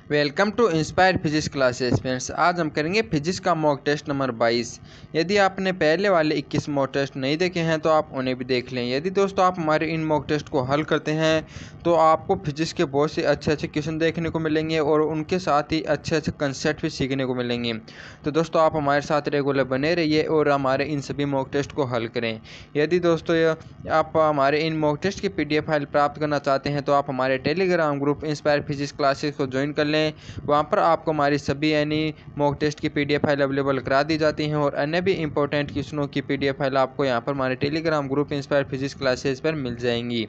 Welcome to Inspire Physics Classes friends. आज हम करेंगे फिजिक्स का मॉक टेस्ट नंबर 22। यदि आपने पहले वाले 21 मॉक टेस्ट नहीं देखे हैं तो आप उन्हें भी देख लें। यदि दोस्तों आप हमारे इन मॉक टेस्ट को हल करते हैं तो आपको फिजिक्स के बहुत से अच्छे अच्छे क्वेश्चन देखने को मिलेंगे और उनके साथ ही अच्छे अच्छे कंसेप्ट भी सीखने को मिलेंगे। तो दोस्तों आप हमारे साथ रेगुलर बने रहिए और हमारे इन सभी मॉक टेस्ट को हल करें। यदि दोस्तों आप हमारे इन मॉक टेस्ट की PDF फाइल प्राप्त करना चाहते हैं तो आप हमारे Telegram group inspire Physics classes को ज्वाइन कर लें। वहाँ पर आपको हमारी सभी यानी मॉक टेस्ट की PDF फाइल अवेलेबल करा दी जाती हैं और अन्य भी इंपॉर्टेंट क्वेश्चनों की PDF फाइल आपको यहाँ पर हमारे Telegram group inspire Physics classes पर मिल जाएंगी।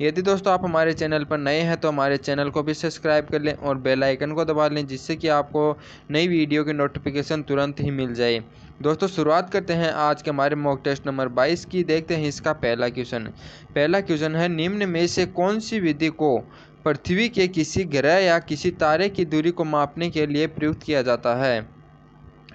यदि दोस्तों आप हमारे चैनल पर नए हैं तो हमारे चैनल को भी सब्सक्राइब कर लें और बेल आइकन को दबा लें, जिससे कि आपको नई वीडियो की नोटिफिकेशन तुरंत ही मिल जाए। दोस्तों शुरुआत करते हैं आज के हमारे मॉक टेस्ट नंबर 22 की। देखते हैं इसका पहला क्वेश्चन है, निम्न में से कौन सी विधि को पृथ्वी के किसी ग्रह या किसी तारे की दूरी को मापने के लिए प्रयुक्त किया जाता है।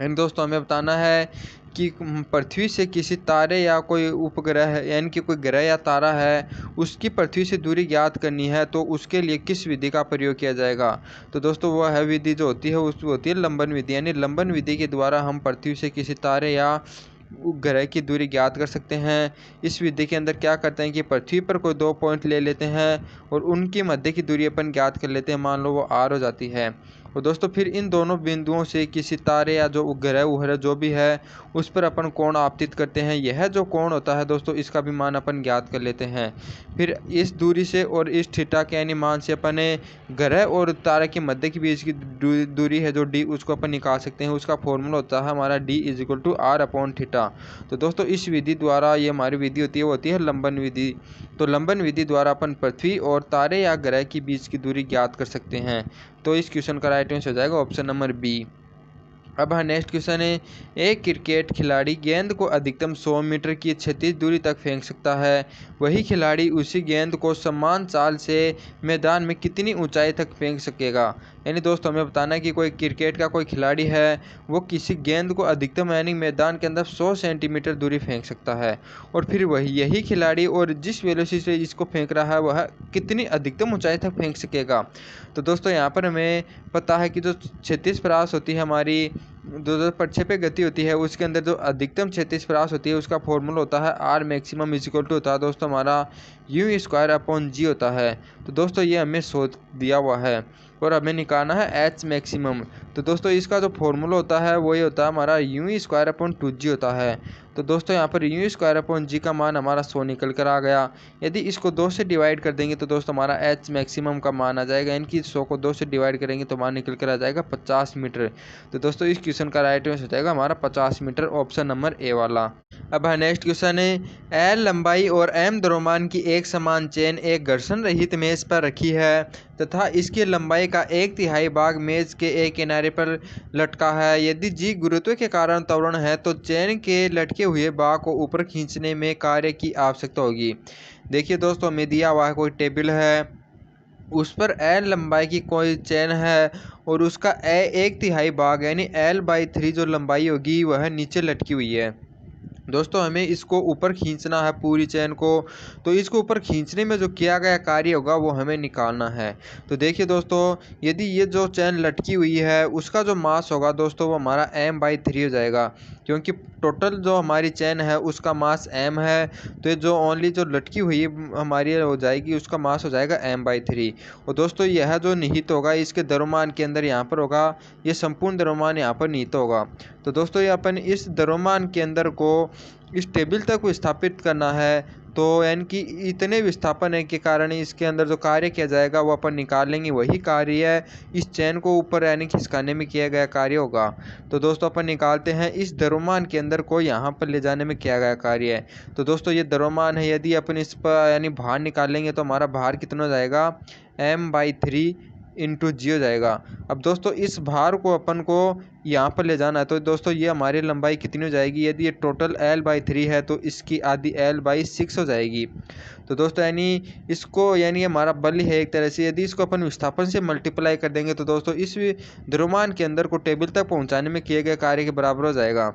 एंड दोस्तों हमें बताना है कि पृथ्वी से किसी तारे या कोई उपग्रह है यानी कि कोई ग्रह या तारा है, उसकी पृथ्वी से दूरी ज्ञात करनी है तो उसके लिए किस विधि का प्रयोग किया जाएगा। तो दोस्तों वह है विधि जो होती है उस होती है लंबन विधि। यानी लंबन विधि के द्वारा हम पृथ्वी से किसी तारे या ग्रह की दूरी ज्ञात कर सकते हैं। इस विधि के अंदर क्या करते हैं कि पृथ्वी पर कोई 2 पॉइंट ले लेते हैं और उनकी मध्य की दूरी अपन ज्ञात कर लेते हैं, मान लो वो R हो जाती है। और दोस्तों फिर इन दोनों बिंदुओं से किसी तारे या जो ग्रह जो भी है उस पर अपन कोण आपतित करते हैं। यह जो कोण होता है दोस्तों इसका भी मान अपन ज्ञात कर लेते हैं। फिर इस दूरी से और इस थीटा के यानी मान से अपन ग्रह और तारे के मध्य के बीच की दूरी है जो D, उसको अपन निकाल सकते हैं। उसका फॉर्मूला होता है हमारा D = R/θ। तो दोस्तों इस विधि द्वारा ये हमारी विधि होती है वो होती है लंबन विधि। तो लंबन विधि द्वारा अपन पृथ्वी और तारे या ग्रह के बीच की दूरी ज्ञात कर सकते हैं। तो इस क्वेश्चन का राइट आंसर हो जाएगा ऑप्शन नंबर बी। अब हाँ नेक्स्ट क्वेश्चन है, एक क्रिकेट खिलाड़ी गेंद को अधिकतम 100 मीटर की क्षैतिज दूरी तक फेंक सकता है। वही खिलाड़ी उसी गेंद को समान चाल से मैदान में कितनी ऊंचाई तक फेंक सकेगा। यानी दोस्तों हमें बताना है कि कोई क्रिकेट का कोई खिलाड़ी है, वो किसी गेंद को अधिकतम यानी मैदान के अंदर 100 सेंटीमीटर दूरी फेंक सकता है और फिर यही खिलाड़ी और जिस वेलोसिटी से इसको फेंक रहा है वह कितनी अधिकतम ऊंचाई तक फेंक सकेगा। तो दोस्तों यहाँ पर हमें पता है कि जो क्षैतिज प्रयास होती है हमारी, जो प्रक्षेपी गति होती है उसके अंदर जो अधिकतम क्षैतिज प्रयास होती है उसका फॉर्मूला होता है R मैक्सिमम = होता है दोस्तों हमारा U²/G होता है। तो दोस्तों ये हमें शोध दिया हुआ है और हमें निकालना है H मैक्सिमम। तो दोस्तों इसका जो फॉर्मूला होता है वो ये होता है हमारा U²/2G होता है। तो दोस्तों यहाँ पर U²/G का मान हमारा 100 निकल कर आ गया। यदि इसको 2 से डिवाइड कर देंगे तो दोस्तों हमारा H मैक्सिमम का मान आ जाएगा। इनकी 100 को 2 से डिवाइड करेंगे तो मान निकल कर आ जाएगा 50 मीटर। तो दोस्तों इस क्वेश्चन का राइट आंसर हो जाएगा हमारा 50 मीटर, ऑप्शन नंबर ए वाला। अब है नेक्स्ट क्वेश्चन है, L लंबाई और M द्रव्यमान की एक समान चेन एक घर्षण रहित मेज पर रखी है तथा इसकी लंबाई का 1/3 भाग मेज के एक किनारे पर लटका है। यदि G गुरुत्व के कारण त्वरण है तो चेन के लटके हुए भाग को ऊपर खींचने में कार्य की आवश्यकता होगी। देखिए दोस्तों हमें दिया हुआ कोई टेबल है, उस पर L लंबाई की कोई चेन है और उसका 1/3 भाग यानी L/3 जो लंबाई होगी वह नीचे लटकी हुई है। दोस्तों हमें इसको ऊपर खींचना है पूरी चेन को, तो इसको ऊपर खींचने में जो किया गया कार्य होगा वो हमें निकालना है। तो देखिए दोस्तों यदि ये जो चेन लटकी हुई है उसका जो मास होगा दोस्तों वो हमारा M/3 हो जाएगा, क्योंकि टोटल जो हमारी चेन है उसका मास M है। तो ये जो ओनली जो लटकी हुई हमारी हो जाएगी उसका मास हो जाएगा M/3। और दोस्तों यह जो निहित होगा इसके द्रव्यमान के अंदर यहाँ पर होगा, ये संपूर्ण द्रव्यमान यहाँ पर निहित होगा। तो दोस्तों ये अपन इस द्रव्यमान के अंदर को इस टेबल तक विस्थापित करना है। तो यानी कि इतने विस्थापन के कारण इसके अंदर जो कार्य किया जाएगा वो अपन निकाल लेंगे, वही कार्य इस चेन को ऊपर यानी खिसकाने में किया गया कार्य होगा। तो दोस्तों अपन निकालते हैं इस द्रव्यमान के अंदर को यहाँ पर ले जाने में किया गया कार्य है। तो दोस्तों ये द्रव्यमान है, यदि अपन इस पर यानी भार निकालेंगे तो हमारा भार कितना हो जाएगा M/3 × G हो जाएगा। अब दोस्तों इस भार को अपन को यहाँ पर ले जाना है, तो दोस्तों ये हमारी लंबाई कितनी हो जाएगी, यदि ये टोटल L/3 है तो इसकी आधी L/6 हो जाएगी। तो दोस्तों यानी इसको यानी हमारा बल है एक तरह से, यदि इसको अपन विस्थापन से मल्टीप्लाई कर देंगे तो दोस्तों इस द्रव्यमान के अंदर को टेबल तक पहुँचाने में किए गए कार्य के बराबर हो जाएगा।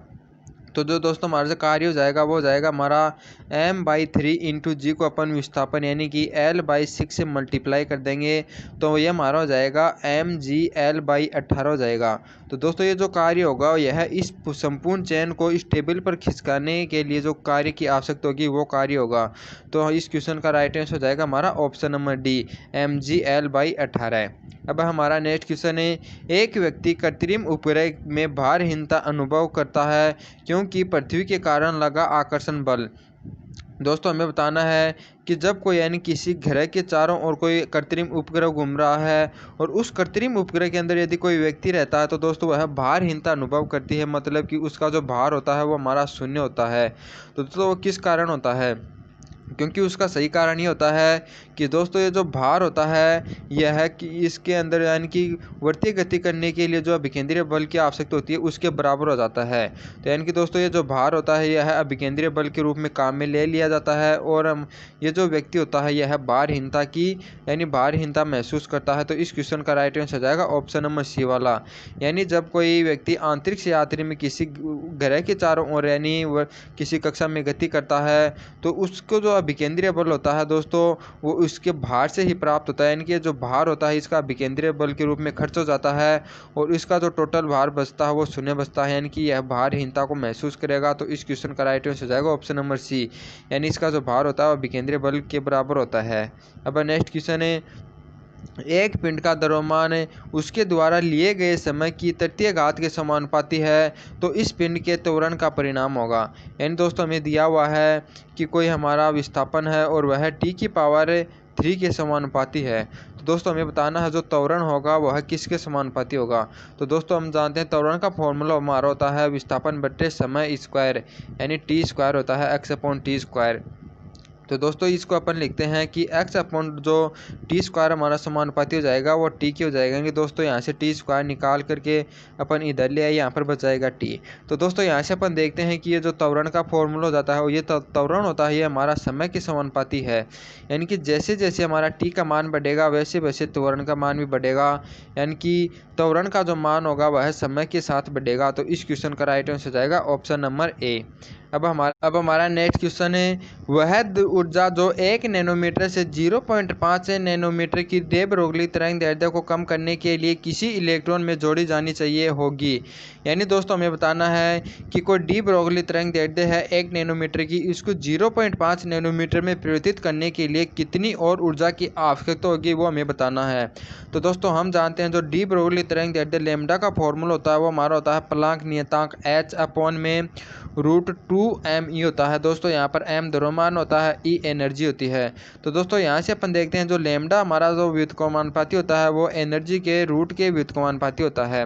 तो जो दोस्तों हमारा जो कार्य हो जाएगा वो हो जाएगा हमारा m/3 इंटू जी को अपन विस्थापन यानी कि l/6 से मल्टीप्लाई कर देंगे तो ये हमारा हो जाएगा mg/l/18 हो जाएगा। तो दोस्तों ये जो कार्य होगा यह इस संपूर्ण चेन को इस टेबल पर खिसकाने के लिए जो कार्य की आवश्यकता होगी वो कार्य होगा। तो इस क्वेश्चन का राइट आंसर हो जाएगा हमारा ऑप्शन नंबर डी mg/l/18। अब हमारा नेक्स्ट क्वेश्चन है, एक व्यक्ति कृत्रिम उपग्रह में भारहीनता अनुभव करता है क्योंकि पृथ्वी के कारण लगा आकर्षण बल। दोस्तों हमें बताना है कि जब कोई यानी किसी ग्रह के चारों ओर कोई कृत्रिम उपग्रह घूम रहा है और उस कृत्रिम उपग्रह के अंदर यदि कोई व्यक्ति रहता है तो दोस्तों वह भारहीनता अनुभव करती है, मतलब कि उसका जो भार होता है वो हमारा शून्य होता है। तो दोस्तों वो किस कारण होता है? क्योंकि उसका सही कारण ये होता है कि दोस्तों ये जो भार होता है यह है कि इसके अंदर यानी कि वर्तीय गति करने के लिए जो अभिकेंद्रीय बल की आवश्यकता होती है उसके बराबर हो जाता है। तो यानी कि दोस्तों ये जो भार होता है यह अभिकेंद्रीय बल के रूप में काम में ले लिया जाता है और ये जो व्यक्ति होता है यह भारहीनता की यानी भारहीनता महसूस करता है। तो इस क्वेश्चन का राइट आंसर हो जाएगा ऑप्शन नंबर सी वाला। यानी जब कोई व्यक्ति अंतरिक्ष यात्री में किसी ग्रह के चारों ओर यानी किसी कक्षा में गति करता है तो उसको जो अभिकेंद्रीय बल होता है दोस्तों वो उसके भार से ही प्राप्त होता है। यानी कि जो भार होता है इसका अभिकेंद्रीय बल के रूप में खर्च हो जाता है और इसका जो टोटल भार बचता है वो शून्य बचता है, यानी कि यह भारहीनता को महसूस करेगा। तो इस क्वेश्चन का राइट आंसर हो जाएगा ऑप्शन नंबर सी, यानी इसका जो भार होता है वो अभिकेंद्रीय बल के बराबर होता है। अब नेक्स्ट क्वेश्चन है, एक पिंड का द्रव्यमान उसके द्वारा लिए गए समय की तृतीय घात के समानुपाती है तो इस पिंड के त्वरण का परिणाम होगा। यानी दोस्तों हमें दिया हुआ है कि कोई हमारा विस्थापन है और वह t⁻³ के समानुपाती है। तो दोस्तों हमें बताना है जो त्वरण होगा वह किसके समानुपाती होगा। तो दोस्तों हम जानते हैं त्वरण का फॉर्मूला हमारा होता है विस्थापन बट्टे समय स्क्वायर, यानी t² होता है x/t²। तो दोस्तों इसको अपन लिखते हैं कि x/ जो t² हमारा समानुपाती हो जाएगा वो t की हो जाएगा कि दोस्तों यहाँ से t² निकाल करके अपन इधर ले आए, यहाँ पर बच जाएगा t। तो दोस्तों यहाँ से अपन देखते हैं कि ये जो त्वरण का फॉर्मूला हो जाता है ये त्वरण होता है ये हमारा समय के समानुपाती है। यानी कि जैसे जैसे हमारा t का मान बढ़ेगा वैसे वैसे त्वरण का मान भी बढ़ेगा, यानी कि त्वरण का जो मान होगा वह समय के साथ बढ़ेगा। तो इस क्वेश्चन का राइट आंसर हो जाएगा ऑप्शन नंबर ए। अब हमारा नेक्स्ट क्वेश्चन है, वह ऊर्जा जो 1 नैनोमीटर से 0.5 नैनोमीटर की डे ब्रोगली तरंग दैर्ध्य को कम करने के लिए किसी इलेक्ट्रॉन में जोड़ी जानी चाहिए होगी। यानी दोस्तों हमें बताना है कि कोई डी ब्रोगली तरंग दैर्ध्य है 1 नैनोमीटर की, इसको 0.5 नैनोमीटर में परिवर्तित करने के लिए कितनी और ऊर्जा की आवश्यकता होगी वो हमें बताना है। तो दोस्तों हम जानते हैं जो डी ब्रोगली तरंग दैर्ध्य लैम्ब्डा का फॉर्मूला होता है वो हमारा होता है प्लांक नियतांक h/√2mE होता है। दोस्तों यहाँ पर m द्रव्यमान होता है, E एनर्जी होती है। तो दोस्तों यहाँ से अपन देखते हैं जो लैम्ब्डा हमारा जो व्युत्क्रमानुपाती होता है वो एनर्जी के रूट के व्युत्क्रमानुपाती होता है।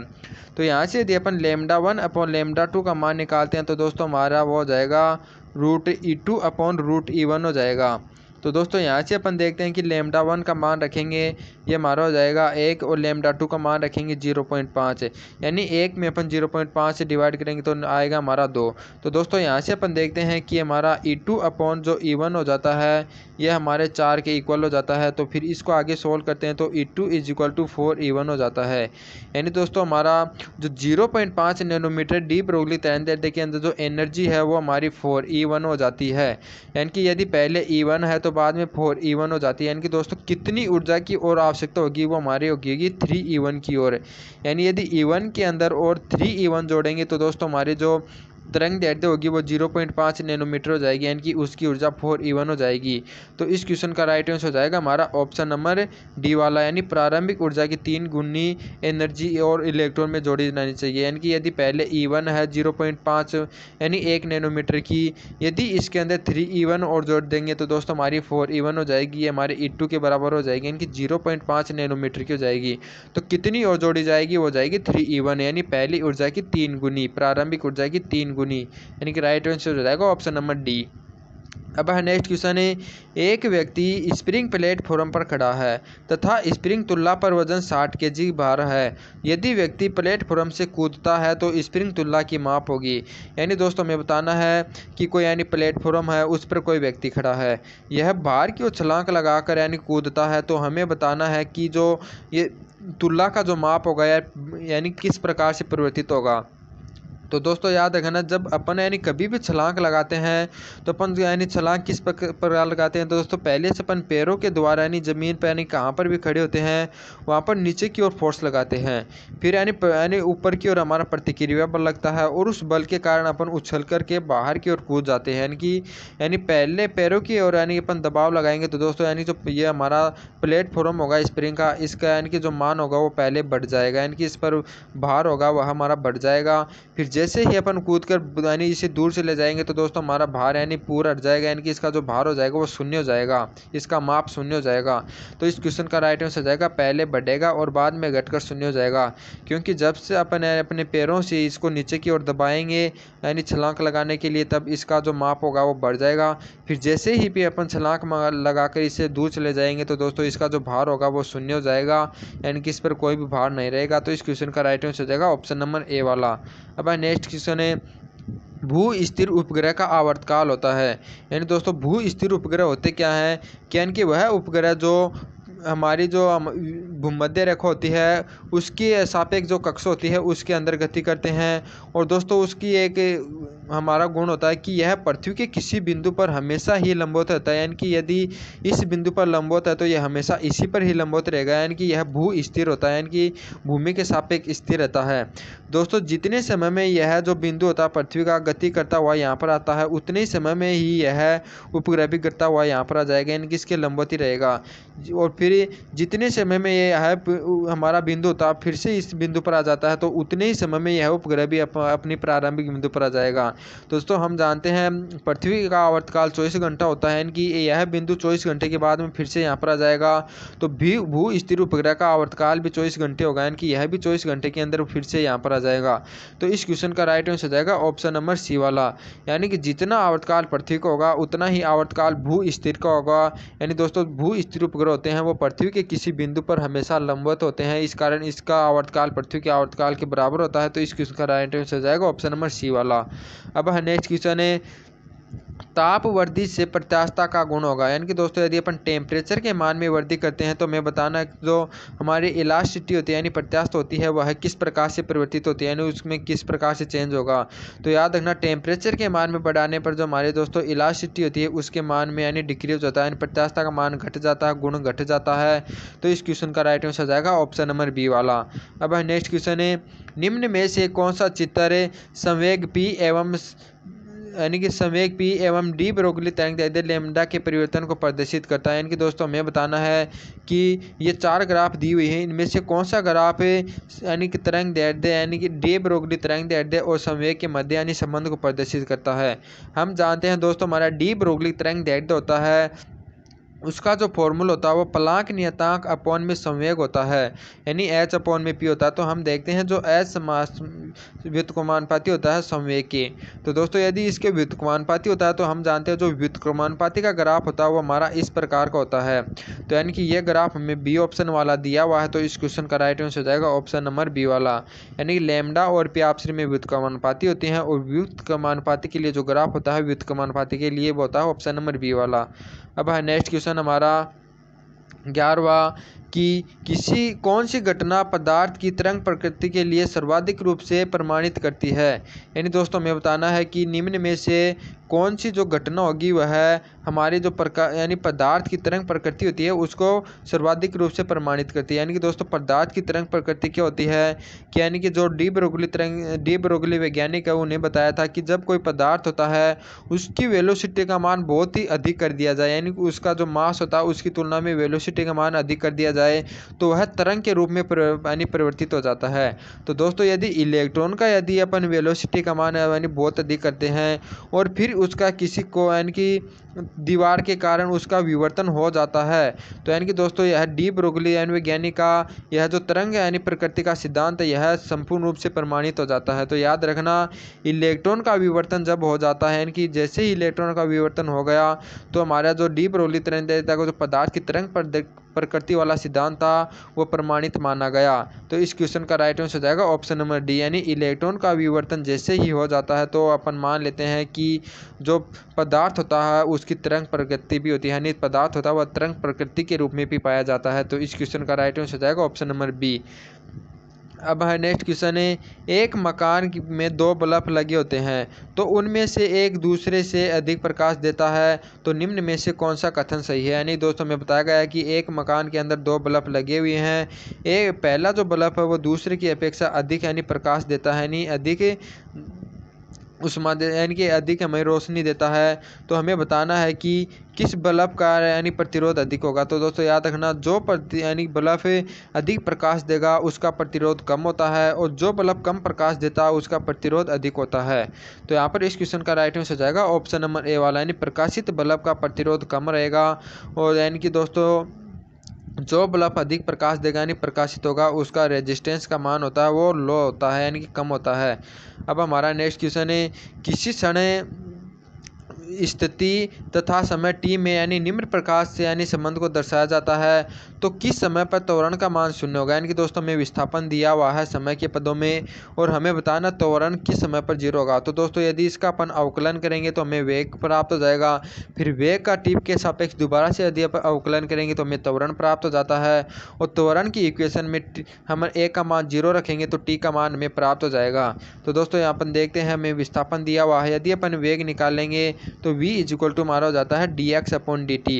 तो यहाँ से यदि अपन λ1/λ2 का मान निकालते हैं तो दोस्तों हमारा वो हो जाएगा √E2/√E1 हो जाएगा। तो दोस्तों यहाँ से अपन देखते हैं कि λ1 का मान रखेंगे ये हमारा हो जाएगा 1 और λ2 का मान रखेंगे 0.5, यानी 1 में अपन 0.5 से डिवाइड करेंगे तो आएगा हमारा 2। तो दोस्तों यहाँ से अपन देखते हैं कि हमारा E2/E1 हो जाता है ये हमारे 4 के इक्वल हो जाता है। तो फिर इसको आगे सोल्व करते हैं तो E2 = 4E1 हो जाता है। यानी दोस्तों हमारा जो 0.5 नैनोमीटर डी ब्रोगली तरंग दैर्ध्य के अंदर जो एनर्जी है वो हमारी 4E1 हो जाती है। यानी कि यदि पहले E1 है तो बाद में 4E1 हो जाती है। यानी कि दोस्तों कितनी ऊर्जा की और आवश्यकता होगी वो हमारी होगी 3E1 की ओर। यानी यदि E1 के अंदर और 3E1 जोड़ेंगे तो दोस्तों हमारी जो तरंग दैर्ध्य होगी वो 0.5 नैनोमीटर हो जाएगी, यानी कि उसकी ऊर्जा 4E1 हो जाएगी। तो इस क्वेश्चन का राइट आंसर हो जाएगा हमारा ऑप्शन नंबर डी वाला, यानी प्रारंभिक ऊर्जा की 3 गुनी एनर्जी और इलेक्ट्रॉन में जोड़ी जानी चाहिए। यानी कि यदि पहले E1 है 0.5 यानी 1 नैनोमीटर की, यदि इसके अंदर 3E1 और जोड़ देंगे तो दोस्तों हमारी 4E1 हो जाएगी, ये हमारे E2 के बराबर हो जाएगी, यानी कि 0.5 नैनोमीटर की हो जाएगी। तो कितनी और जोड़ी जाएगी वो जाएगी 3E1, यानी पहली ऊर्जा की 3 गुनी, प्रारंभिक ऊर्जा की 3 गुनी, यानी कि राइट आंसर हो जाएगा ऑप्शन नंबर डी। अब नेक्स्ट क्वेश्चन है, एक व्यक्ति स्प्रिंग प्लेटफॉर्म पर खड़ा है तथा स्प्रिंग तुल्ला पर वजन 60 kg भार है। यदि व्यक्ति प्लेटफॉर्म से कूदता है तो स्प्रिंग तुल्ला की माप होगी। यानी दोस्तों हमें बताना है कि कोई यानी प्लेटफॉर्म है उस पर कोई व्यक्ति खड़ा है, यह भार की छलांग लगाकर यानी कूदता है। तो हमें बताना है कि जो ये तुल्ला का जो माप होगा यानी किस प्रकार से परिवर्तित होगा। तो दोस्तों याद रखना, जब अपन यानी कभी भी छलांग लगाते हैं तो अपन यानी छलांग किस प्रकार लगाते हैं। तो दोस्तों पहले से अपन पैरों के द्वारा यानी ज़मीन पर यानी कहाँ पर भी खड़े होते हैं वहाँ पर नीचे की ओर फोर्स लगाते हैं, फिर यानी ऊपर की ओर हमारा प्रतिक्रिया बल लगता है और उस बल के कारण अपन उछल करके बाहर की ओर कूद जाते हैं। यानी पहले पैरों की ओर यानी अपन दबाव लगाएंगे तो दोस्तों यानी जो ये हमारा प्लेटफॉर्म होगा स्प्रिंग का, इसका यानी कि जो मान होगा वो पहले बढ़ जाएगा, यानी कि इस पर भार होगा वह हमारा बढ़ जाएगा। फिर जैसे ही अपन कूद कर यानी इसे दूर से ले जाएंगे तो दोस्तों हमारा भार यानी पूरा हट जाएगा, यानी कि इसका जो भार हो जाएगा वो शून्य हो जाएगा, इसका माप शून्य हो जाएगा। तो इस क्वेश्चन का राइट आंसर हो जाएगा पहले बढ़ेगा और बाद में घटकर शून्य हो जाएगा, क्योंकि जब से अपन अपने पैरों से इसको नीचे की ओर दबाएंगे यानी छलांग लगाने के लिए, तब इसका जो माप होगा वो बढ़ जाएगा। फिर जैसे ही भी अपन छलांग लगाकर इसे दूर चले जाएंगे तो दोस्तों इसका जो भार होगा वो शून्य हो जाएगा, यानी कि इस पर कोई भी भार नहीं रहेगा। तो इस क्वेश्चन का राइट आंसर हो जाएगा ऑप्शन नंबर ए वाला। अब नेक्स्ट क्वेश्चन है, भू स्थिर उपग्रह का आवर्तकाल होता है। यानी दोस्तों भू स्थिर उपग्रह होते क्या हैं, क्या इनके वह उपग्रह जो हमारी जो भूमध्य रेखा होती है उसकी सापेक्ष जो कक्षा होती है उसके अंदर गति करते हैं। और दोस्तों उसकी एक हमारा गुण होता है कि यह पृथ्वी के किसी बिंदु पर हमेशा ही लंबवत रहता है, यानी कि यदि इस बिंदु पर लंबवत है तो यह हमेशा इसी पर ही लंबवत रहेगा, यानी कि यह भू स्थिर होता है, यानी कि भूमि के सापेक्ष स्थिर रहता है। दोस्तों जितने समय में यह जो बिंदु होता है पृथ्वी का गति करता हुआ यहाँ पर आता है, उतने ही समय में ही यह उपग्रह भी करता हुआ यहाँ पर आ जाएगा, यानी कि इसके लंबवत ही रहेगा। और फिर जितने समय में यह हमारा बिंदु होता है फिर से इस बिंदु पर आ जाता है, तो उतने ही समय में यह उपग्रह भी अपनी प्रारंभिक बिंदु पर आ जाएगा। दोस्तों हम जानते हैं पृथ्वी का आवर्तकाल 24 घंटा होता है, कि यह बिंदु 24 घंटे के बाद में फिर से यहाँ पर आ जाएगा। तो भू स्थिर उपग्रह का आवर्तकाल भी 24 घंटे होगा, यानी कि यह भी 24 घंटे के अंदर फिर से यहाँ पर आ जाएगा। तो इस क्वेश्चन का राइट आंसर हो जाएगा ऑप्शन नंबर सी वाला, यानी कि जितना आवर्तकाल पृथ्वी का होगा उतना ही आवर्तकाल भू स्थिर का होगा। यानी दोस्तों भू स्थिर उपग्रह होते हैं वो पृथ्वी के किसी बिंदु पर हमेशा लंबवत होते हैं, इस कारण इसका आवर्तकाल पृथ्वी के आवर्तकाल के बराबर होता है। तो इस क्वेश्चन का राइट आंसर हो जाएगा ऑप्शन नंबर सी वाला। अब नेक्स्ट क्वेश्चन है, ताप वृद्धि से प्रत्यास्थता का गुण होगा। यानी कि दोस्तों यदि अपन टेम्परेचर के मान में वृद्धि करते हैं तो हमें बताना जो हमारी इलास्टिसिटी होती है यानी प्रत्यास्थता होती है वह किस प्रकार से परिवर्तित होती है, यानी उसमें किस प्रकार से चेंज होगा। तो याद रखना टेम्परेचर के मान में बढ़ाने पर जो हमारे दोस्तों इलास्टिसिटी होती है उसके मान में यानी डिक्रीज होता है, यानी प्रत्यास्थता का मान घट जाता है, गुण घट जाता है। तो इस क्वेश्चन का राइट आंसर जाएगा ऑप्शन नंबर बी वाला। अब नेक्स्ट क्वेश्चन है, निम्न में से कौन सा चित्र संवेग पी एवं यानी कि संवेग पी एवं डी ब्रोगली तरंग दैर्ध्य लैम्ब्डा के परिवर्तन को प्रदर्शित करता है। यानी कि दोस्तों हमें बताना है कि ये 4 ग्राफ दी हुई हैं, इनमें से कौन सा ग्राफ है यानी कि तरंग दैर्ध्य यानी कि डी ब्रोगली तरंग दैर्ध्य और संवेग के मध्य यानी संबंध को प्रदर्शित करता है। हम जानते हैं दोस्तों हमारा डी ब्रोगली तरंग दैर्ध्य होता है, उसका जो फॉर्मूला होता है वो प्लांक नियतांक अपॉन में संवेग होता है, यानी एच अपॉन में पी होता है। तो हम देखते हैं जो एच व्युत्क्रमानुपाती होता है संवेग के। तो दोस्तों यदि इसके व्युत्क्रमानुपाती होता है तो हम जानते हैं जो व्युत्क्रमानुपाती का ग्राफ होता है वो हमारा इस प्रकार का होता है। तो यानी कि ये ग्राफ हमें बी ऑप्शन वाला दिया हुआ है, तो इस क्वेश्चन का राइट आंसर हो जाएगा ऑप्शन नंबर बी वाला। यानी कि लैम्डा और पी आपस में व्युत्क्रमानुपाती होती हैं और व्युत्क्रमानुपाती के लिए जो ग्राफ होता है व्युत्क्रमानुपाती के लिए वो होता है ऑप्शन नंबर बी वाला। अब है नेक्स्ट क्वेश्चन हमारा 11वां कि कौन सी घटना पदार्थ की तरंग प्रकृति के लिए सर्वाधिक रूप से प्रमाणित करती है। यानी दोस्तों हमें बताना है कि निम्न में से कौन सी जो घटना होगी वह हमारी जो यानी पदार्थ की तरंग प्रकृति होती है उसको सर्वाधिक रूप से प्रमाणित करती है। यानी कि दोस्तों पदार्थ की तरंग प्रकृति क्या होती है कि यानी कि जो डी ब्रोगली वैज्ञानिक है उन्हें बताया था कि जब कोई पदार्थ होता है उसकी वेलोसिटी का मान बहुत ही अधिक कर दिया जाए, यानी कि उसका जो मास होता है उसकी तुलना में वेलोसिटी का मान अधिक कर दिया जाए तो वह तरंग के रूप में यानी परिवर्तित हो जाता है। तो दोस्तों यदि इलेक्ट्रॉन का यदि अपन वेलोसिटी का मान यानी बहुत अधिक करते हैं और फिर उसका किसी को यानी कि दीवार के कारण उसका विवर्तन हो जाता है, तो यानी कि दोस्तों यह डी ब्रोगली यानी वैज्ञानिक का यह जो तरंग यानी प्रकृति का सिद्धांत है यह संपूर्ण रूप से प्रमाणित हो जाता है। तो याद रखना इलेक्ट्रॉन का विवर्तन जब हो जाता है यानी कि जैसे ही इलेक्ट्रॉन का विवर्तन हो गया तो हमारा जो डी ब्रोगली तरंग दैर्ध्य जो पदार्थ की तरंग प्रकृति वाला सिद्धांत था वो प्रमाणित माना गया। तो इस क्वेश्चन का राइट आंसर हो जाएगा ऑप्शन नंबर डी, यानी इलेक्ट्रॉन का विवर्तन जैसे ही हो जाता है तो अपन मान लेते हैं कि जो पदार्थ होता है उसकी तरंग प्रकृति भी होती है, यानी पदार्थ होता है वह तरंग प्रकृति के रूप में भी पाया जाता है। तो इस क्वेश्चन का राइट आंसर हो जाएगा ऑप्शन नंबर बी। अब है नेक्स्ट क्वेश्चन है, एक मकान में दो बल्ब लगे होते हैं तो उनमें से एक दूसरे से अधिक प्रकाश देता है, तो निम्न में से कौन सा कथन सही है। यानी दोस्तों हमें बताया गया है कि एक मकान के अंदर दो बल्ब लगे हुए हैं, एक पहला जो बल्ब है वो दूसरे की अपेक्षा अधिक यानी प्रकाश देता है, यानी अधिक यानी कि अधिक हमें रोशनी देता है। तो हमें बताना है कि किस बल्ब का यानी प्रतिरोध अधिक होगा। तो दोस्तों याद रखना, जो यानी बल्ब अधिक प्रकाश देगा उसका प्रतिरोध कम होता है, और जो बल्ब कम प्रकाश देता है उसका प्रतिरोध अधिक होता है। तो यहाँ पर इस क्वेश्चन का राइट आंसर हो जाएगा ऑप्शन नंबर ए वाला, यानी प्रकाशित बल्ब का प्रतिरोध कम रहेगा। और यानी कि दोस्तों जो बल्ब अधिक प्रकाश देगा यानी प्रकाशित होगा उसका रेजिस्टेंस का मान होता है वो लो होता है, यानी कि कम होता है। अब हमारा नेक्स्ट क्वेश्चन है, किसी समय स्थिति तथा समय टी में यानी निम्न प्रकार से यानी संबंध को दर्शाया जाता है, तो किस समय पर त्वरण का मान शून्य होगा। यानी कि दोस्तों हमें विस्थापन दिया हुआ है समय के पदों में, और हमें बताना त्वरण किस समय पर जीरो होगा। तो दोस्तों यदि इसका अपन अवकलन करेंगे तो हमें वेग प्राप्त हो जाएगा, फिर वेग का टी के सापेक्ष दोबारा से यदि अपन अवकलन करेंगे तो हमें त्वरण प्राप्त हो जाता है, और त्वरण की इक्वेशन में हम ए का मान जीरो रखेंगे तो टी का मान हमें प्राप्त हो जाएगा। तो दोस्तों यहाँ अपन देखते हैं, हमें विस्थापन दिया हुआ है, यदि अपन वेग निकाल लेंगे तो v इक्वल टू हमारा हो जाता है dx/dt,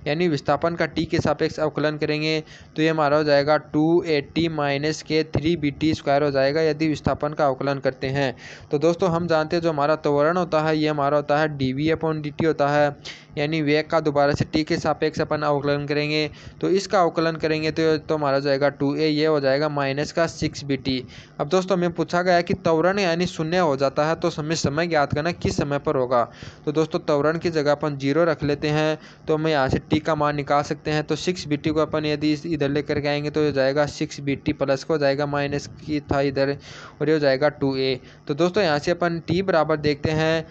यानी विस्थापन का t के सापेक्ष अवकलन करेंगे तो ये हमारा हो जाएगा 280 - के 3bt² हो जाएगा यदि विस्थापन का अवकलन करते हैं। तो दोस्तों हम जानते हैं जो हमारा त्वरण होता है ये हमारा होता है dv/dt होता है, यानी वेग का दोबारा से t के सापेक्ष अपन अवकलन करेंगे तो इसका अवकलन करेंगे तो हमारा हो जाएगा 2a, ये हो जाएगा माइनस का 6bt। अब दोस्तों हमें पूछा गया है कि त्वरण यानी शून्य हो जाता है तो हमें समय ज्ञात करना किस समय पर होगा। तो दोस्तों त्वरण की जगह अपन जीरो रख लेते हैं तो हम यहाँ से t का मान निकाल सकते हैं। तो 6bt को अपन यदि इधर लेकर के आएंगे तो हो जाएगा 6bt प्लस को हो जाएगा माइनस की था इधर, और ये हो जाएगा 2a। तो दोस्तों यहाँ से अपन t बराबर देखते हैं,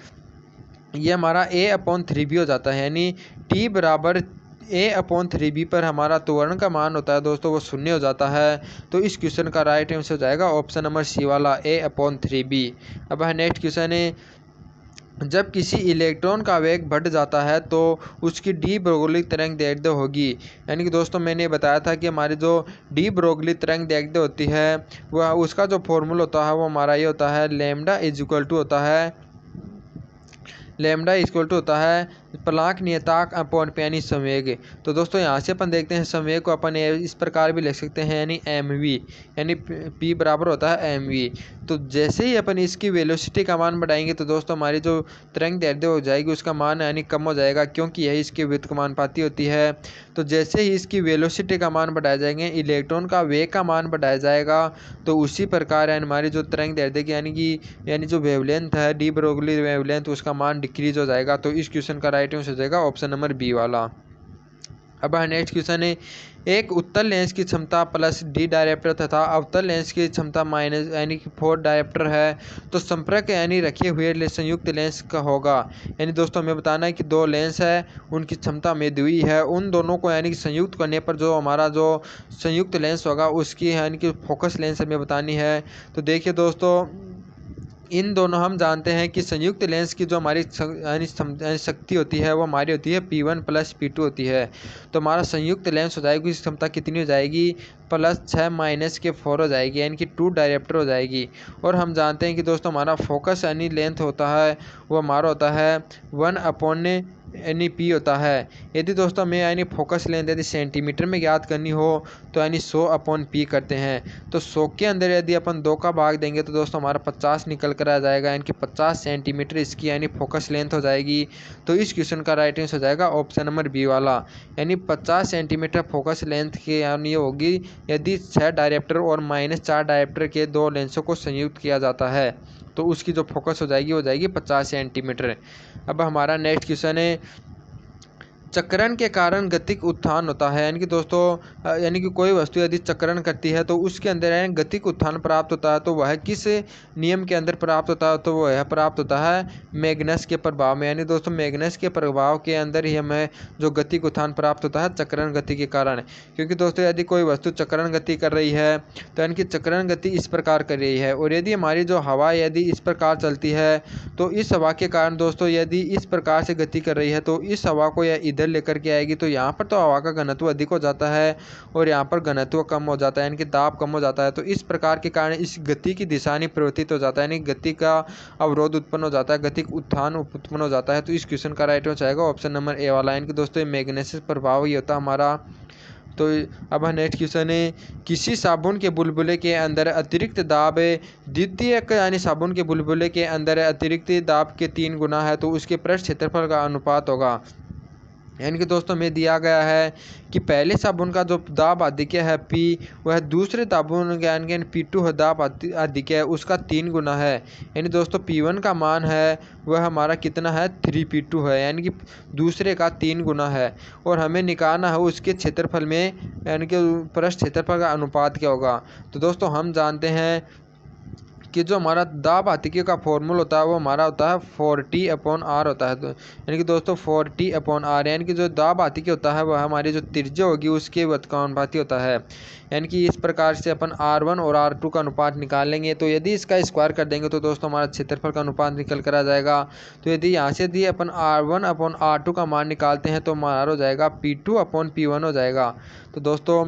ये हमारा a/3b हो जाता है, यानी t बराबर a/3b पर हमारा त्वरण का मान होता है दोस्तों वो शून्य हो जाता है। तो इस क्वेश्चन का राइट आंसर हो जाएगा ऑप्शन नंबर सी वाला a/3b। अब है नेक्स्ट क्वेश्चन है, जब किसी इलेक्ट्रॉन का वेग बढ़ जाता है तो उसकी डी ब्रोगली तरंग दैर्ध्य होगी। यानी कि दोस्तों मैंने बताया था कि हमारी जो डी ब्रोगली तरंग दैर्ध्य होती है वह उसका जो फॉर्मूला होता है वो हमारा ये होता है लैम्डा इक्वल टू होता है प्लांक नियतांक अपॉन पे यानी संवेग। तो दोस्तों यहाँ से अपन देखते हैं संवेग को अपन इस प्रकार भी लिख सकते हैं यानी mv, यानी p बराबर होता है mv। तो जैसे ही अपन इसकी वेलोसिटी का मान बढ़ाएंगे तो दोस्तों हमारी जो तरंग दैर्ध्य हो जाएगी उसका मान यानी कम हो जाएगा, क्योंकि यही इसकी व्युत्क्रमानुपाती होती है। तो जैसे ही इसकी वेलोसिटी का मान बढ़ाया जाएंगे इलेक्ट्रॉन का वेग का मान बढ़ाया जाएगा, तो उसी प्रकार हमारी जो तरंग दैर्ध्य की यानी जो वेवलेंथ है डी ब्रोगली वेवलेंथ उसका मान डिक्रीज हो जाएगा। तो इस क्वेश्चन का राइट आंसर हो जाएगा ऑप्शन नंबर बी वाला। अब नेक्स्ट क्वेश्चन है, एक उत्तल लेंस की क्षमता प्लस डी डायरेप्टर तथा अवतल लेंस की क्षमता माइनस यानी कि 4 डायरेप्टर है, तो संपर्क यानी रखे हुए संयुक्त लेंस का होगा। यानी दोस्तों हमें बताना है कि दो लेंस है उनकी क्षमता में द्वि है, उन दोनों को यानी कि संयुक्त करने पर जो हमारा जो संयुक्त लेंस होगा उसकी यानी कि फोकस लेंस हमें बतानी है। तो देखिए दोस्तों इन दोनों हम जानते हैं कि संयुक्त लेंस की जो हमारी यानी शक्ति होती है वो हमारी होती है P1 + P2 होती है। तो हमारा संयुक्त लेंस हो जाएगी इसकी क्षमता कितनी हो जाएगी +6 - के 4 हो जाएगी, यानी कि 2 डायरेप्टर हो जाएगी। और हम जानते हैं कि दोस्तों हमारा फोकस यानी लेंथ होता है वो हमारा होता है 1 यानी p होता है। यदि दोस्तों हमें यानी फोकस लेंथ यदि सेंटीमीटर में याद करनी हो तो यानी 100/p करते हैं। तो 100 के अंदर यदि अपन 2 का भाग देंगे तो दोस्तों हमारा 50 निकल कर आ जाएगा, यानी कि 50 सेंटीमीटर इसकी यानी फोकस लेंथ हो जाएगी। तो इस क्वेश्चन का राइट आंसर हो जाएगा ऑप्शन नंबर बी वाला, यानी 50 सेंटीमीटर फोकस लेंथ की यानी होगी यदि 6 डायरेप्टर और -4 डायरेप्टर के 2 लेंसों को संयुक्त किया जाता है तो उसकी जो फोकस हो जाएगी 50 सेंटीमीटर। अब हमारा नेक्स्ट क्वेश्चन है, चक्रण के कारण गतिक उत्थान होता है। यानी कि दोस्तों यानी कि कोई वस्तु यदि चक्रण करती है तो उसके अंदर यानी गतिक उत्थान प्राप्त होता है, तो वह किस नियम के अंदर प्राप्त होता है, तो वह प्राप्त होता है मैग्नस के प्रभाव में। यानी दोस्तों मैग्नस के प्रभाव के अंदर ही हमें जो गतिक उत्थान प्राप्त होता है चक्रण गति के कारण। क्योंकि दोस्तों यदि कोई वस्तु चक्रण गति कर रही है तो यानी कि चक्रण गति इस प्रकार कर रही है, और यदि हमारी जो हवा यदि इस प्रकार चलती है तो इस हवा के कारण दोस्तों यदि इस प्रकार से गति कर रही है तो इस हवा को या इधर लेकर के आएगी तो यहाँ पर तो हवा का घनत्व अधिक हो जाता है और यहाँ पर घनत्व कम हो जाता है, यानी कि दाब कम हो जाता है। तो इस प्रकार के कारण इस गति की दिशा नहीं परिवर्तित हो जाता है, यानी गति का अवरोध उत्पन्न हो जाता है, गति उत्थान उत्पन्न हो जाता है। तो इस क्वेश्चन का राइट आंसर आएगा ऑप्शन नंबर ए वाला, यानी कि दोस्तों ये मैग्नेटिक प्रभाव ही होता है हमारा। तो अब नेक्स्ट क्वेश्चन है, किसी साबुन के बुलबुले के अंदर अतिरिक्त दाब द्वितीयक यानी साबुन के बुलबुले के अंदर अतिरिक्त दाब के 3 गुना है तो उसके पृष्ठ क्षेत्रफल का अनुपात होगा। यानी कि दोस्तों में दिया गया है कि पहले साबुन का जो दाब अधिक्य है P, वह दूसरे साबुन यानी कि P2 दाब अधिक्य है उसका 3 गुना है। यानी दोस्तों P1 का मान है वह हमारा कितना है 3P2 है, यानी कि दूसरे का 3 गुना है और हमें निकालना है उसके क्षेत्रफल में यानी कि पृष्ठ क्षेत्रफल का अनुपात क्या होगा। तो दोस्तों हम जानते हैं कि जो हमारा दाब आतिक्य का फॉर्मूला होता है वो हमारा होता है 4T/R होता है। तो यानी कि दोस्तों 4T/R, यानी कि जो दाब आतिक्य होता है वह हमारी जो त्रिज्या होगी उसके व्युत्क्रमानुपाती होता है। यानी कि इस प्रकार से अपन R1 और R2 का अनुपात निकाल लेंगे। तो यदि इसका स्क्वायर कर देंगे तो दोस्तों हमारा क्षेत्रफल का अनुपात निकल कर आ जाएगा। तो यदि यहाँ से यदि अपन R1/R2 का मान निकालते हैं तो हमारा हो जाएगा P2/P1 हो जाएगा। तो दोस्तों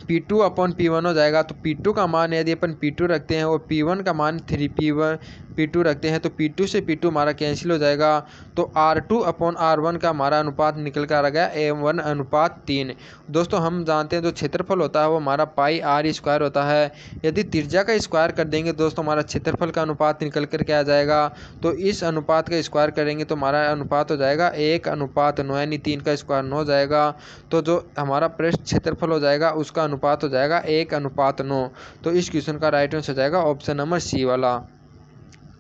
P2/P1 हो जाएगा। तो P2 का मान यदि अपन P2 रखते हैं और P1 का मान 3P2 रखते हैं तो P2 से P2 हमारा कैंसिल हो जाएगा। तो R2/R1 का हमारा अनुपात निकल कर आ गया M1/3। दोस्तों हम जानते हैं जो क्षेत्रफल होता है वो हमारा πr² होता है। यदि त्रिज्या का स्क्वायर कर देंगे दोस्तों हमारा क्षेत्रफल का अनुपात निकल कर के आ जाएगा। तो इस अनुपात का स्क्वायर करेंगे तो हमारा अनुपात हो जाएगा 1/9, यानी 3 का स्क्वायर 9 हो जाएगा। तो जो हमारा पृष्ठ क्षेत्रफल हो जाएगा उसका अनुपात हो जाएगा 1/9। तो इस क्वेश्चन का राइट आंसर हो जाएगा ऑप्शन नंबर सी वाला।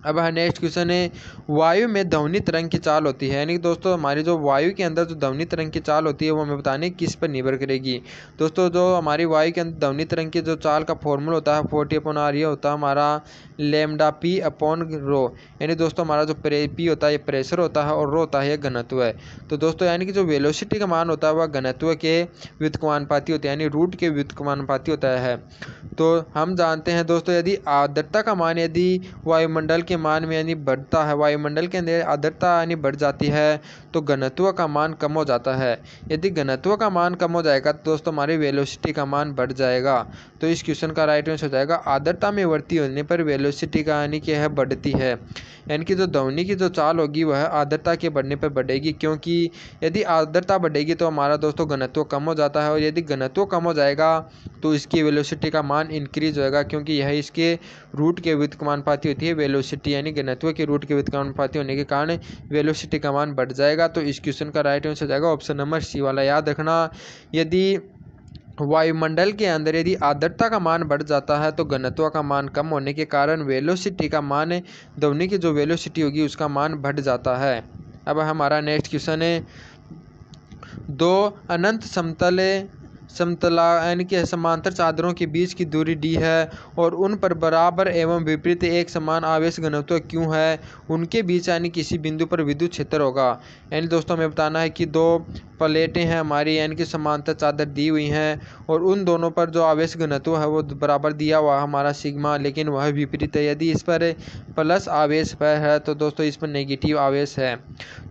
अब है नेक्स्ट क्वेश्चन है, वायु में ध्वनि तरंग की चाल होती है। यानी कि दोस्तों हमारी जो वायु के अंदर जो ध्वनि तरंग की चाल होती है वो हमें बताने किस पर निर्भर करेगी। दोस्तों जो हमारी वायु के अंदर ध्वनि तरंग की जो चाल का फॉर्मूला होता है 40/R, ये होता है हमारा λp/ρ। यानी दोस्तों हमारा जो P होता है ये प्रेशर होता है और ρ होता है ये घनत्व है। तो दोस्तों यानी कि जो वेलोसिटी का मान होता है वह घनत्व के व्युत्क्रमानुपाती होता है, यानी रूट के व्युत्क्रमानुपाती होता है। तो हम जानते हैं दोस्तों यदि आर्द्रता का मान यदि वायुमंडल के मान में यानी बढ़ता है, वायुमंडल के अंदर आर्द्रता यानी बढ़ जाती है तो घनत्व का मान कम हो जाता है। यदि घनत्व का मान कम हो जाएगा तो दोस्तों हमारी वेलोसिटी का मान बढ़ जाएगा। तो इस क्वेश्चन का राइट आंसर हो जाएगा आर्द्रता में वृद्धि होने पर वेलोसिटी का यानी कि है बढ़ती है। यानी कि जो ध्वनि की जो चाल होगी वह आर्द्रता के बढ़ने पर बढ़ेगी, क्योंकि यदि आर्द्रता बढ़ेगी तो हमारा दोस्तों घनत्व कम हो जाता है और यदि घनत्व कम हो जाएगा तो इसकी वेलोसिटी का मान इंक्रीज होएगा, क्योंकि यह इसके रूट के व्युत्क्रमानुपाती होती है वेलोसिटी, यानी घनत्व के रूट के व्युत्क्रमानुपाती होने के कारण वेलोसिटी का मान बढ़ जाएगा। तो इस क्वेश्चन का राइट आंसर हो जाएगा ऑप्शन नंबर सी वाला। याद रखना यदि वायुमंडल के अंदर यदि आर्द्रता का मान बढ़ जाता है तो घनत्व का मान कम होने के कारण वेलोसिटी का मान, ध्वनि की जो वेलोसिटी होगी उसका मान बढ़ जाता है। अब हमारा नेक्स्ट क्वेश्चन है, दो अनंत समतला यानी कि समांतर चादरों के बीच की दूरी d है और उन पर बराबर एवं विपरीत एक समान आवेश घनत्व क्यों है, उनके बीच यानी किसी बिंदु पर विद्युत क्षेत्र होगा। यानी दोस्तों हमें बताना है कि दो प्लेटें हैं हमारी यानी कि समांतर चादर दी हुई हैं और उन दोनों पर जो आवेश घनत्व है वो बराबर दिया हुआ हमारा सिग्मा, लेकिन वह विपरीत है। यदि इस पर प्लस आवेश पर है तो दोस्तों इस पर नेगेटिव आवेश है।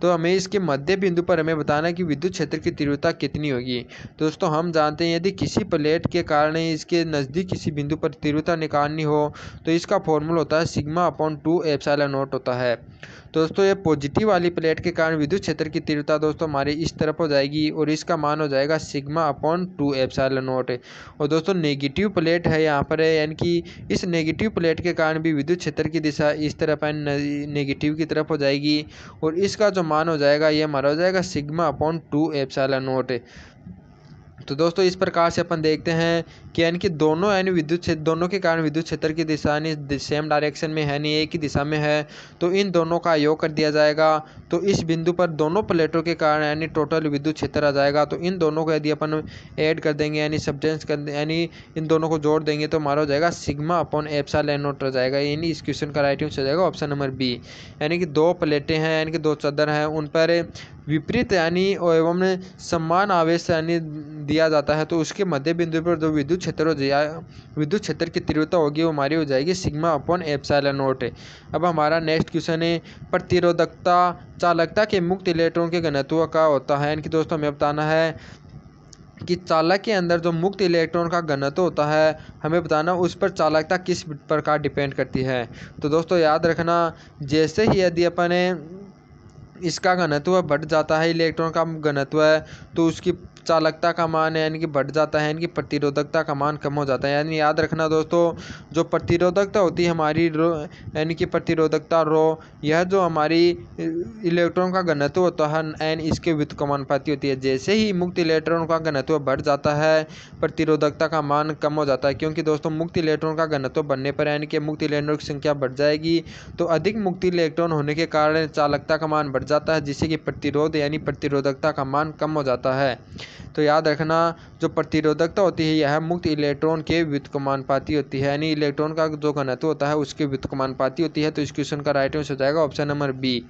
तो हमें इसके मध्य बिंदु पर हमें बताना है कि विद्युत क्षेत्र की तीव्रता कितनी होगी। दोस्तों हम जानते हैं यदि किसी प्लेट के कारण इसके नज़दीक किसी बिंदु पर तीव्रता निकालनी हो तो इसका फॉर्मूला होता है σ/2ε0 होता है। दोस्तों ये पॉजिटिव वाली प्लेट के कारण विद्युत क्षेत्र की तीव्रता दोस्तों हमारी इस तरफ हो जाएगी और इसका मान हो जाएगा σ/2ε0। और दोस्तों नेगेटिव प्लेट है यहाँ पर है, यानी कि इस नेगेटिव प्लेट के कारण भी विद्युत क्षेत्र की दिशा इस तरफ नेगेटिव की तरफ हो जाएगी और इसका जो मान हो जाएगा ये हमारा हो जाएगा σ/2ε0। तो दोस्तों इस प्रकार से अपन देखते हैं कि यानी कि दोनों यानी विद्युत क्षेत्र दोनों के कारण विद्युत क्षेत्र की दिशा यानी सेम डायरेक्शन में है, नहीं एक ही दिशा में है, तो इन दोनों का योग कर दिया जाएगा। तो इस बिंदु पर दोनों प्लेटों के कारण यानी टोटल विद्युत क्षेत्र आ जाएगा। तो इन दोनों को यदि अपन ऐड कर देंगे यानी सब्सटेंस कर यानी इन दोनों को जोड़ देंगे तो हमारा हो जाएगा σ/ε0 हो जाएगा। यानी इस क्वेश्चन का राइट आंसर हो जाएगा ऑप्शन नंबर बी। यानी कि दो प्लेटें हैं यानी कि दो चादर हैं, उन पर विपरीत यानी एवं समान आवेश यानी दिया जाता है तो उसके मध्य बिंदु पर जो विद्युत क्षेत्र की तीव्रता होगी वो हमारी हो जाएगी सिग्मा अपॉन एप्सिलॉन नॉट। अब हमारा नेक्स्ट क्वेश्चन है प्रतिरोधकता चालकता के मुक्त इलेक्ट्रॉन के घनत्व का होता है। यानी कि दोस्तों हमें बताना है कि चालक के अंदर जो मुक्त इलेक्ट्रॉन का घनत्व होता है हमें बताना उस पर चालकता किस प्रकार डिपेंड करती है। तो दोस्तों याद रखना, जैसे ही यदि अपन इसका घनत्व बढ़ जाता है, इलेक्ट्रॉन का घनत्व है, तो उसकी चालकता का मान है यानी कि बढ़ जाता है, यानी कि प्रतिरोधकता का मान कम हो जाता है। यानी याद रखना दोस्तों, जो प्रतिरोधकता होती है हमारी रो यानी कि प्रतिरोधकता रो, यह जो हमारी इलेक्ट्रॉन का घनत्व होता है एन इसके व्युत्क्रमानुपाती होती है। जैसे ही मुक्त इलेक्ट्रॉन का घनत्व बढ़ जाता है प्रतिरोधकता का मान कम हो जाता है, क्योंकि दोस्तों मुक्त इलेक्ट्रॉन का घनत्व बढ़ने पर यानी कि मुक्त इलेक्ट्रॉन की संख्या बढ़ जाएगी, तो अधिक मुक्त इलेक्ट्रॉन होने के कारण चालकता का मान बढ़ जाता है, जिससे कि प्रतिरोध यानी प्रतिरोधकता का मान कम हो जाता है। तो याद रखना, जो प्रतिरोधकता होती है यह मुक्त इलेक्ट्रॉन के व्युत्क्रमानुपाती होती है, यानी इलेक्ट्रॉन का जो घनत्व होता है उसके व्युत्क्रमानुपाती होती है। तो इस क्वेश्चन का राइट आंसर हो जाएगा ऑप्शन नंबर बी।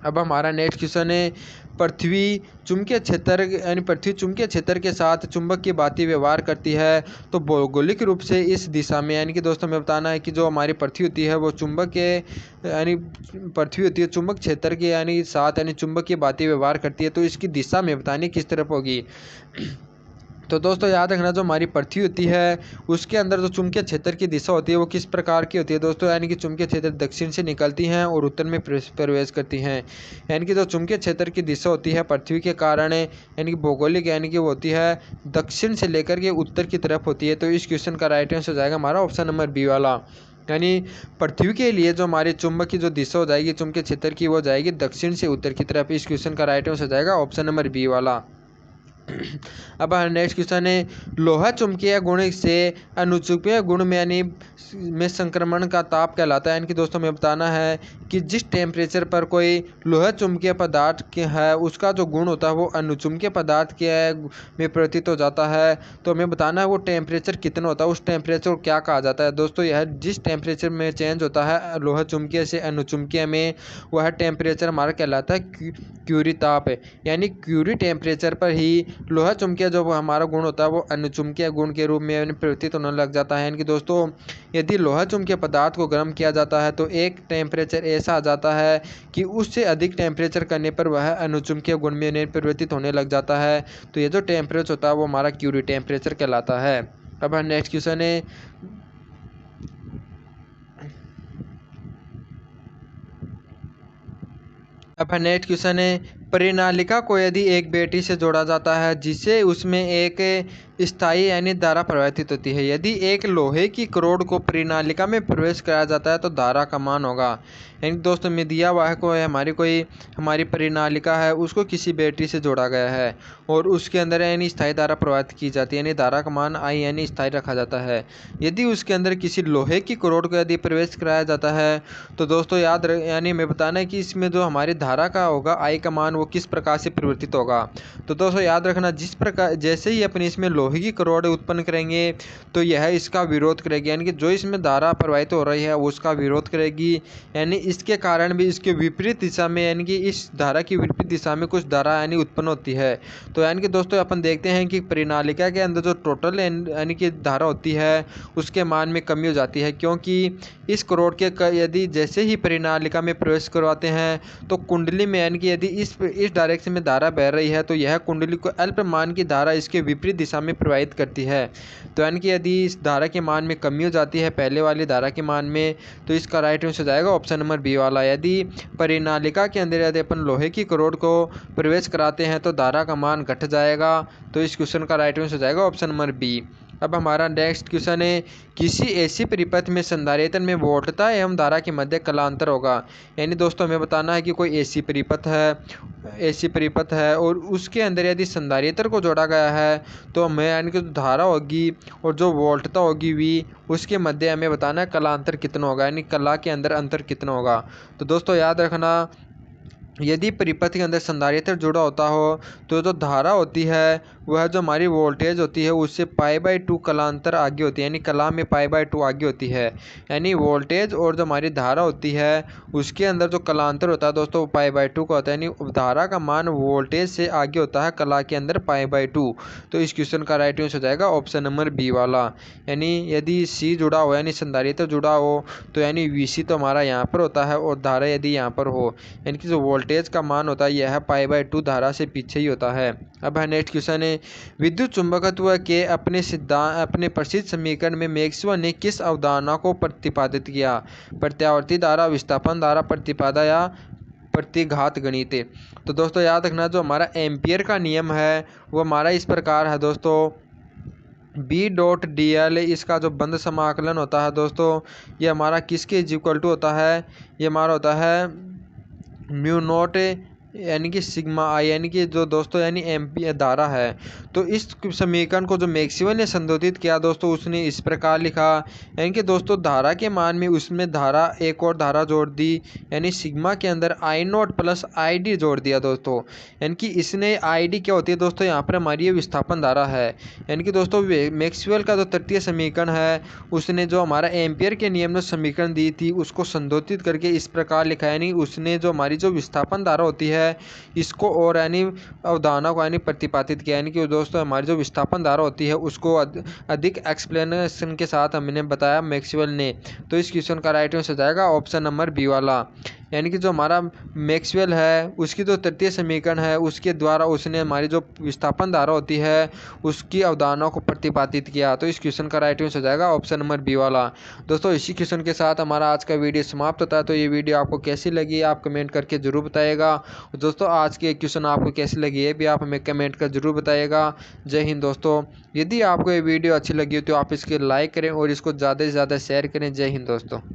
अब हमारा नेक्स्ट क्वेश्चन है पृथ्वी चुंबकीय क्षेत्र यानी पृथ्वी चुंबकीय क्षेत्र के साथ चुंबक की भांति व्यवहार करती है, तो भौगोलिक रूप से इस दिशा में, यानी कि दोस्तों हमें बताना है कि जो हमारी पृथ्वी होती है वो चुंबक के यानी पृथ्वी होती है चुंबक क्षेत्र के यानी साथ यानी चुंबक की भांति व्यवहार करती है, तो इसकी दिशा में बतानी किस तरफ होगी। तो दोस्तों याद रखना, जो हमारी पृथ्वी होती है उसके अंदर जो चुंबकीय क्षेत्र की दिशा होती है वो किस प्रकार की होती है दोस्तों, यानी कि चुंबकीय क्षेत्र दक्षिण से निकलती हैं और उत्तर में प्रवेश करती हैं। यानी कि जो चुंबकीय क्षेत्र की दिशा होती है पृथ्वी के कारण यानी कि भौगोलिक यानी कि वो होती है दक्षिण से लेकर के उत्तर की तरफ होती है। तो इस क्वेश्चन का राइट आंसर हो जाएगा हमारा ऑप्शन नंबर बी वाला, यानी पृथ्वी के लिए जो हमारे चुंबक की जो दिशा हो जाएगी चुंबकीय क्षेत्र की वो जाएगी दक्षिण से उत्तर की तरफ। इस क्वेश्चन का राइट आंसर हो जाएगा ऑप्शन नंबर बी वाला। अब नेक्स्ट क्वेश्चन है लोहा चुंबकीय गुण से अनुचुंबकीय गुण में यानी में संक्रमण का ताप कहलाता है। यानी कि दोस्तों हमें बताना है कि जिस टेम्परेचर पर कोई लोहा चुंबकीय पदार्थ के है उसका जो गुण होता है वो अनुचुंबकीय पदार्थ के में परिवर्तित हो जाता है, तो हमें बताना है वो टेम्परेचर कितना होता है, उस टेम्परेचर को क्या कहा जाता है। दोस्तों यह जिस टेम्परेचर में चेंज होता है लोहा चुंबकीय से अनुचुंबकीय में, वह टेम्परेचर हमारा कहलाता है क्यूरी ताप। यानी क्यूरी टेम्परेचर पर ही लोहा चुंबकीय जो हमारा गुण होता है वो अनुचुंबकीय गुण के रूप में परिवर्तित होने लग जाता है। यानी कि दोस्तों यदि लोहा चुंबकीय पदार्थ को गर्म किया जाता है तो एक टेम्परेचर ऐसा आ जाता है कि उससे अधिक टेम्परेचर करने पर वह अनुचुंबकीय गुण में परिवर्तित होने लग जाता है। तो ये जो टेम्परेचर होता है वो हमारा क्यूरी टेम्परेचर कहलाता है। अब नेक्स्ट क्वेश्चन है नेक्स्ट क्वेश्चन है परिनालिका को यदि एक बैटरी से जोड़ा जाता है जिसे उसमें एक स्थायी यानी धारा प्रवाहित होती है, यदि एक लोहे की करोड़ को परिनालिका में प्रवेश कराया जाता है तो धारा का मान होगा। यानी दोस्तों में दिया हुआ है कोई हमारी परिनालिका है उसको किसी बैटरी से जोड़ा गया है और उसके अंदर यानी स्थायी धारा प्रवाहित की जाती है, यानी धारा का मान आई यानी स्थायी रखा जाता है। यदि उसके अंदर किसी लोहे की करोड़ को यदि प्रवेश कराया जाता है तो दोस्तों यानी हमें बताना है कि इसमें जो हमारी धारा का होगा आई का मान वो किस प्रकार से परिवर्तित होगा। तो दोस्तों याद रखना, जिस प्रकार जैसे ही अपने इसमें लोहे की करोड़ उत्पन्न करेंगे तो यह इसका विरोध करेगी, यानी कि जो इसमें धारा प्रवाहित हो रही है वो उसका विरोध करेगी, यानी इसके कारण भी इसके विपरीत दिशा में यानी कि इस धारा की विपरीत दिशा में कुछ धारा यानी उत्पन्न होती है। तो यानी कि दोस्तों अपन देखते हैं कि परिनालिका के अंदर जो टोटल यानी कि धारा होती है उसके मान में कमी हो जाती है, क्योंकि इस करोड़ के यदि जैसे ही परिनालिका में प्रवेश करवाते हैं तो कुंडली में यानी कि यदि इस डायरेक्शन में धारा बह रही है तो यह कुंडली को अल्प मान की धारा इसके विपरीत दिशा में प्रवाहित करती है। तो यानी कि यदि इस धारा के मान में कमी हो जाती है पहले वाली धारा के मान में, तो इसका राइट आंसर हो जाएगा ऑप्शन नंबर बी वाला। यदि परिनालिका के अंदर यदि अपन लोहे की करोड़ को प्रवेश कराते हैं तो धारा का मान घट जाएगा, तो इस क्वेश्चन का राइट आंसर हो जाएगा ऑप्शन नंबर बी। अब हमारा नेक्स्ट क्वेश्चन है किसी ऐसी परिपथ में संधारित्र में वोल्टता एवं धारा के मध्य कलांतर होगा। यानी दोस्तों हमें बताना है कि कोई ऐसी परिपथ है और उसके अंदर यदि संधारित्र को जोड़ा गया है तो हमें यानी कि धारा होगी और जो वोल्टता होगी वी उसके मध्य हमें बताना है कलांतर कितना होगा, यानी कला के अंदर अंतर कितना होगा। तो दोस्तों याद रखना, यदि परिपथ के अंदर संधारित्र जुड़ा होता हो तो जो धारा होती है वह जो हमारी वोल्टेज होती है उससे π/2 कलांतर आगे होती है, यानी कला में π/2 आगे होती है। यानी वोल्टेज और जो हमारी धारा होती है उसके अंदर जो कलांतर होता है दोस्तों वो π/2 का होता है, यानी धारा का मान वोल्टेज से आगे होता है कला के अंदर π/2। तो इस क्वेश्चन का राइट आंसर हो जाएगा ऑप्शन नंबर बी वाला। यानी यदि सी जुड़ा हो यानी संधारित्र जुड़ा हो तो यानी VC तो हमारा यहाँ पर होता है और धारा यदि यहाँ पर हो, यानी कि जो वोल्टेज का मान होता है यह है π/2 धारा से पीछे ही होता है। अब है नेक्स्ट क्वेश्चन है, विद्युत चुंबकत्व के अपने प्रसिद्ध समीकरण में मैक्सवेल ने किस अवधारणा को प्रतिपादित किया? प्रत्यावर्ती धारा, विस्थापन धारा, प्रतिबाधा या प्रतिघात गणित। तो दोस्तों याद रखना जो हमारा एम्पियर का नियम है वो हमारा इस प्रकार है दोस्तों, B.dl इसका जो बंद समाकलन होता है दोस्तों ये हमारा किसके इक्वल टू होता है, ये हमारा होता है म्यू नॉट यानी कि सिग्मा आई, यानी कि जो दोस्तों यानी एम्पियर धारा है। तो इस समीकरण को जो मैक्सवेल ने संशोधित किया दोस्तों उसने इस प्रकार लिखा, यानी कि दोस्तों धारा के मान में उसमें धारा एक और धारा जोड़ दी, यानी सिग्मा के अंदर I0 प्लस ID जोड़ दिया दोस्तों। यानी कि इसने ID क्या होती है दोस्तों, यहाँ पर हमारी ये विस्थापन धारा है। यानी कि दोस्तों मैक्सवेल का जो तृतीय समीकरण है उसने जो हमारा एम्पियर के नियम में समीकरण दी थी उसको संशोधित करके इस प्रकार लिखा, यानी उसने जो हमारी जो विस्थापन धारा होती है इसको और यानी अवधारणा को यानी प्रतिपादित किया, यानी कि दोस्तों हमारी जो विस्थापन धारा होती है उसको अधिक एक्सप्लेनेशन के साथ हमने बताया मैक्सवेल ने। तो इस क्वेश्चन का राइट आंसर हो जाएगा ऑप्शन नंबर बी वाला। यानी कि जो हमारा मैक्सवेल है उसकी जो तृतीय समीकरण है उसके द्वारा उसने हमारी जो विस्थापन धारा होती है उसकी अवधारणा को प्रतिपादित किया। तो इस क्वेश्चन का राइट आंसर हो जाएगा ऑप्शन नंबर बी वाला। दोस्तों इसी क्वेश्चन के साथ हमारा आज का वीडियो समाप्त होता है। तो ये वीडियो आपको कैसी लगी आप कमेंट करके जरूर बताइएगा। दोस्तों आज की क्वेश्चन आपको कैसी लगी है भी आप हमें कमेंट कर जरूर बताइएगा। जय हिंद दोस्तों। यदि आपको ये वीडियो अच्छी लगी हो तो आप इसके लाइक करें और इसको ज़्यादा से ज़्यादा शेयर करें। जय हिंद दोस्तों।